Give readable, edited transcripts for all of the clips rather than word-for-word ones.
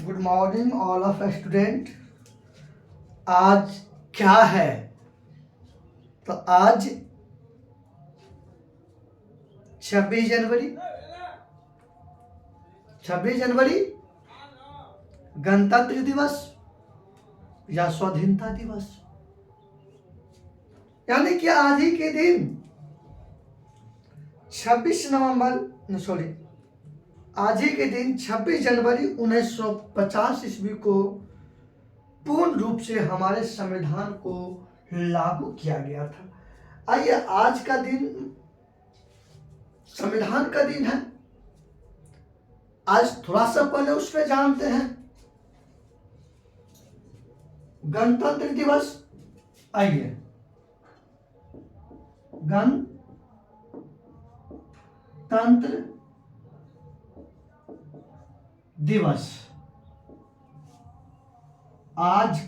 Good morning all of student. आज क्या है? तो आज 26 जनवरी। 26 जनवरी गणतंत्र दिवस या स्वाधीनता दिवस, यानी कि आज ही के दिन 26 जनवरी 1950 ईस्वी को पूर्ण रूप से हमारे संविधान को लागू किया गया था। आइए, आज का दिन संविधान का दिन है। आज थोड़ा सा पहले उस पर जानते हैं गणतंत्र दिवस। आइए, गणतंत्र दिवस, आज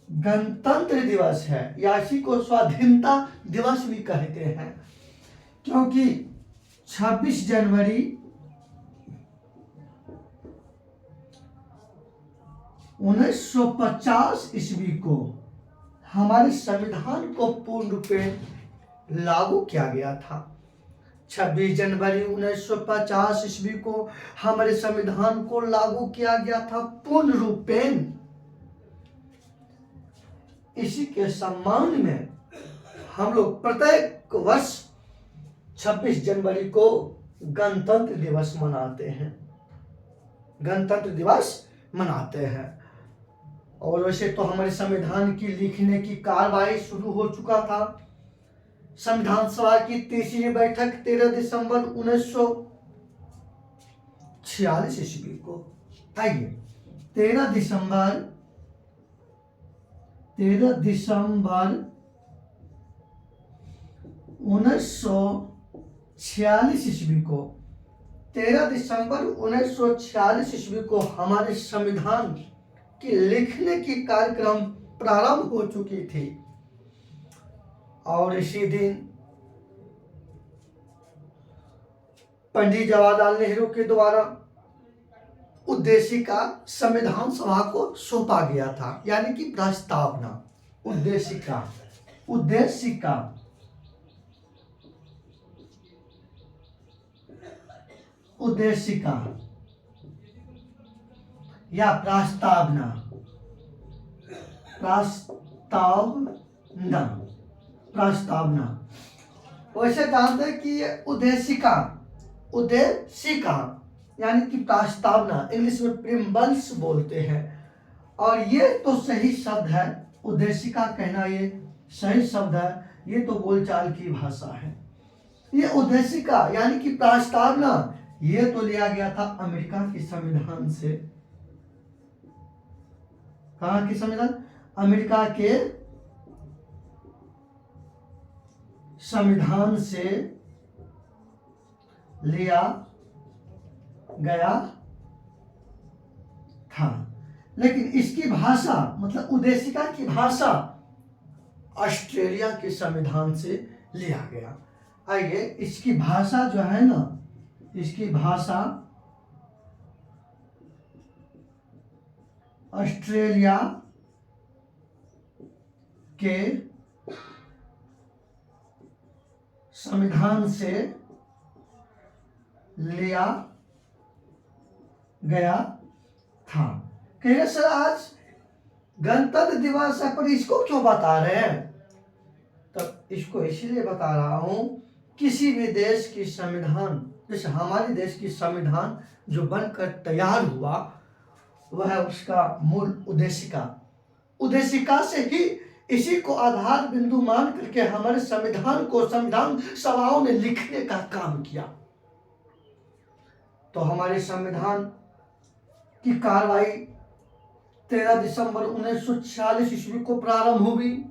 गणतंत्र दिवस है या इसी को स्वाधीनता दिवस भी कहते हैं, क्योंकि 26 जनवरी 1950 ईस्वी को हमारे संविधान को पूर्ण रूप में लागू किया गया था। 26 जनवरी 1950 ईस्वी को हमारे संविधान को लागू किया गया था पूर्ण रूपेण। इसी के सम्मान में हम लोग प्रत्येक वर्ष 26 जनवरी को गणतंत्र दिवस मनाते हैं। गणतंत्र दिवस मनाते हैं। और वैसे तो हमारे संविधान की लिखने की कार्रवाई शुरू हो चुका था। संविधान सभा की तीसरी बैठक 13 दिसंबर 1946 ईस्वी को। आइए, 13 दिसंबर 1946 ईस्वी को 13 दिसंबर 1946 ईस्वी को हमारे संविधान की लिखने की कार्यक्रम प्रारंभ हो चुकी थी। और इसी दिन पंडित जवाहरलाल नेहरू के द्वारा उद्देशिका संविधान सभा को सौंपा गया था, यानी कि प्रस्तावना। उद्देशिका या प्रस्तावना। वैसे जानते हैं कि ये उद्देशिका यानी कि प्रस्तावना, इंग्लिश में प्रिम्बल्स बोलते हैं। और ये तो सही शब्द है, उद्देशिका कहना ये सही शब्द है। ये तो बोलचाल की भाषा है। ये उद्देशिका यानी कि प्रस्तावना, ये तो लिया गया था अमेरिका के संविधान से। कहाँ की संविधान? अमेरिका के संविधान से लिया गया था। लेकिन इसकी भाषा, मतलब उद्देशिका की भाषा, ऑस्ट्रेलिया के संविधान से लिया गया। आइए, इसकी भाषा जो है ना, इसकी भाषा ऑस्ट्रेलिया के संविधान से लिया गया था। कहिए सर, आज गणतंत्र दिवस है, पर इसको क्यों बता रहे हैं? तो इसको इसलिए बता रहा हूं, किसी भी देश की संविधान, जैसे हमारे देश की संविधान जो बनकर तैयार हुआ, वह उसका मूल उद्देशिका से ही इसी को आधार बिंदु मान करके हमारे संविधान को संविधान सभाओं ने लिखने का काम किया। तो हमारे संविधान की कार्रवाई 13 दिसंबर 1946 ईस्वी को प्रारंभ हुई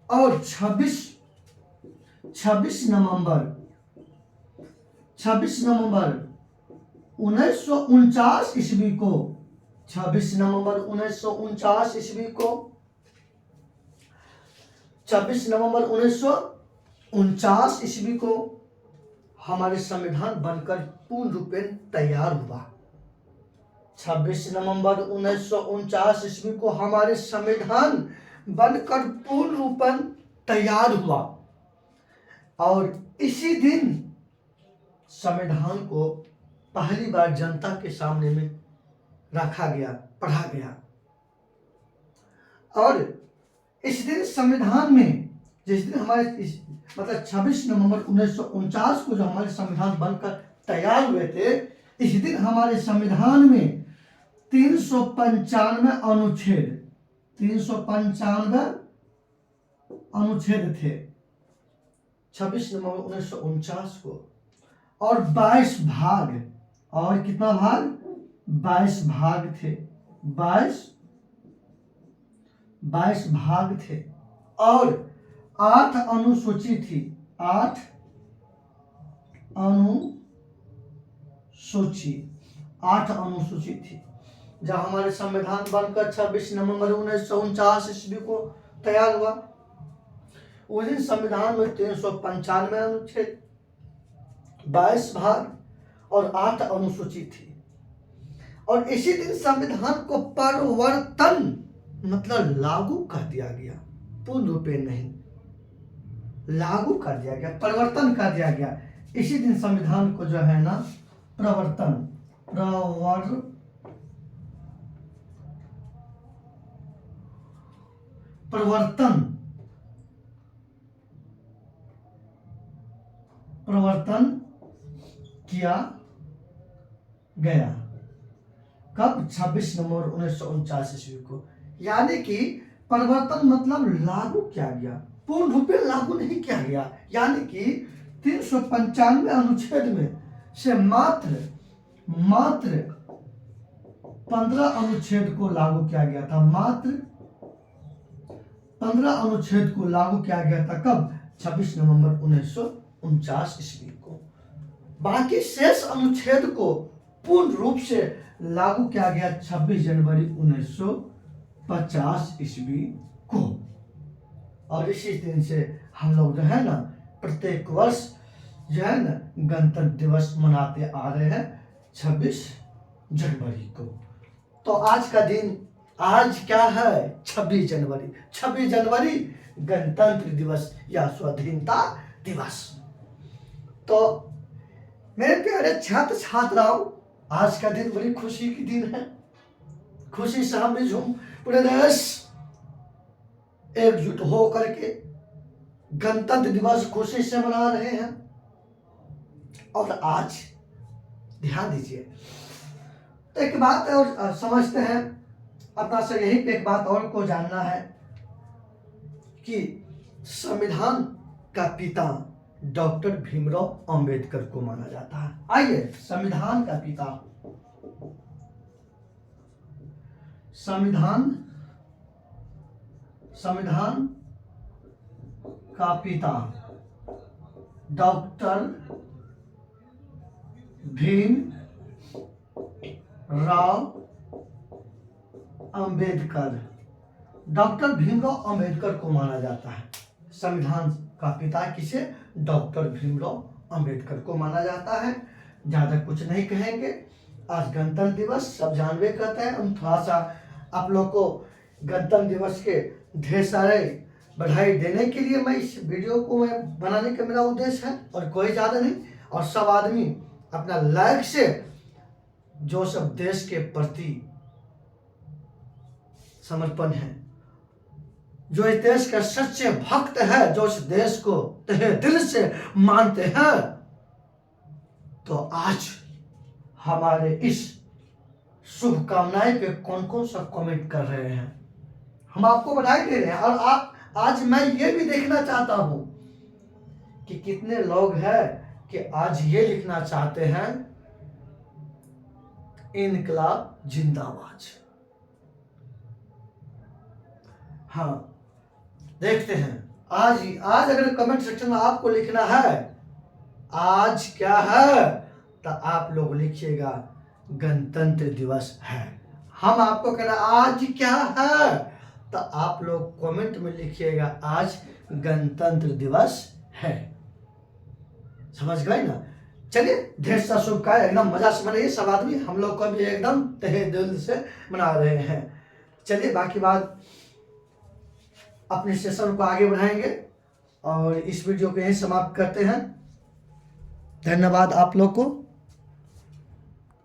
और 26 नवंबर 1949 ईस्वी को 26 नवंबर 1949 ईस्वी को 26 नवंबर 1949 ईस्वी को हमारे संविधान बनकर पूर्ण रूप में तैयार हुआ। 26 नवंबर 1949 ईस्वी को हमारे संविधान बनकर पूर्ण रूपन तैयार हुआ और इसी दिन संविधान को पहली बार जनता के सामने में रखा गया, पढ़ा गया। और इस दिन संविधान में, जिस दिन हमारे मतलब 26 नवंबर 1949 को जो हमारे संविधान बनकर तैयार हुए थे, इस दिन हमारे संविधान में 395 अनुच्छेद थे 26 नवंबर 1949 को, और 22 भाग, और कितना भाग? 22 भाग थे, 22 भाग थे, और 8 अनुसूची थी, 8 अनुसूची थी। जब हमारे संविधान बनकर 26 नवंबर 1949 ईस्वी को तैयार हुआ, उस दिन संविधान में 395 अनुच्छेद, 22 भाग और 8 अनुसूची थी। और इसी दिन संविधान को परिवर्तन मतलब लागू कर दिया गया, पूर्ण रूप में नहीं, लागू कर दिया गया, परिवर्तन कर दिया गया। इसी दिन संविधान को जो है ना परिवर्तन किया गया। कब? 26 नवंबर 1949 ईस्वी को। यानी कि परिवर्तन मतलब लागू किया गया, पूर्ण रूप में लागू नहीं किया गया। यानी कि 395 अनुच्छेद में से मात्र 15 अनुच्छेद को लागू किया गया था, मात्र 15 अनुच्छेद को लागू किया गया था। कब? 26 नवंबर 1949 ईस्वी को। बाकी शेष अनुच्छेद को पूर्ण रूप से लागू किया गया 26 जनवरी 1950 ईस्वी को। और इसी दिन से हम लोग जो है ना प्रत्येक वर्ष जो है ना गणतंत्र दिवस मनाते आ रहे हैं 26 जनवरी को। तो आज का दिन, आज क्या है? 26 जनवरी। 26 जनवरी गणतंत्र दिवस या स्वाधीनता दिवस। तो मेरे प्यारे छात्र छात्राओं, आज का दिन बड़ी खुशी की दिन है। खुशी से हम झूम पूरे देश एकजुट हो करके गणतंत्र दिवस खुशी से मना रहे हैं। और आज ध्यान दीजिए, तो एक बात और समझते हैं अपना से, यही पे एक बात और को जानना है कि संविधान का पिता डॉक्टर भीमराव अंबेडकर को माना जाता है। आइए, संविधान का पिता, संविधान का पिता डॉक्टर भीमराव अंबेडकर, डॉक्टर भीमराव अंबेडकर को माना जाता है। संविधान का पिता किसे? डॉक्टर भीमराव अंबेडकर को माना जाता है। ज्यादा कुछ नहीं कहेंगे। आज गणतंत्र दिवस सब जानवे करते हैं। हम थोड़ा सा आप लोग को गणतंत्र दिवस के ढेर सारे बधाई देने के लिए मैं इस वीडियो को मैं बनाने का मेरा उद्देश्य है, और कोई ज्यादा नहीं। और सब आदमी अपना लाइक से जो सब देश के प्रति समर्पण है, जो इस देश का सच्चे भक्त है, जो इस देश को तहे दिल से मानते हैं, तो आज हमारे इस शुभकामनाएं पे कौन कौन सा कमेंट कर रहे हैं, हम आपको बधाई दे रहे हैं। और आप आज मैं ये भी देखना चाहता हूं कि कितने लोग हैं कि आज ये लिखना चाहते हैं इनकलाब जिंदाबाद। हाँ, देखते हैं आज अगर कमेंट सेक्शन में आपको लिखना है आज क्या है, तो आप लोग लिखिएगा गणतंत्र दिवस है। हम आपको कहना आज क्या है, तो आप लोग कमेंट में लिखिएगा आज गणतंत्र दिवस है। समझ गए ना? चलिए ढेर सा शुभकामनाएं, एकदम मजा से मनाइए सब आदमी, हम लोग को भी एकदम तहे दिल से मना रहे हैं। चलिए बाकी बात अपने सेशन को आगे बढ़ाएंगे और इस वीडियो को यहीं समाप्त करते हैं। धन्यवाद आप लोग को।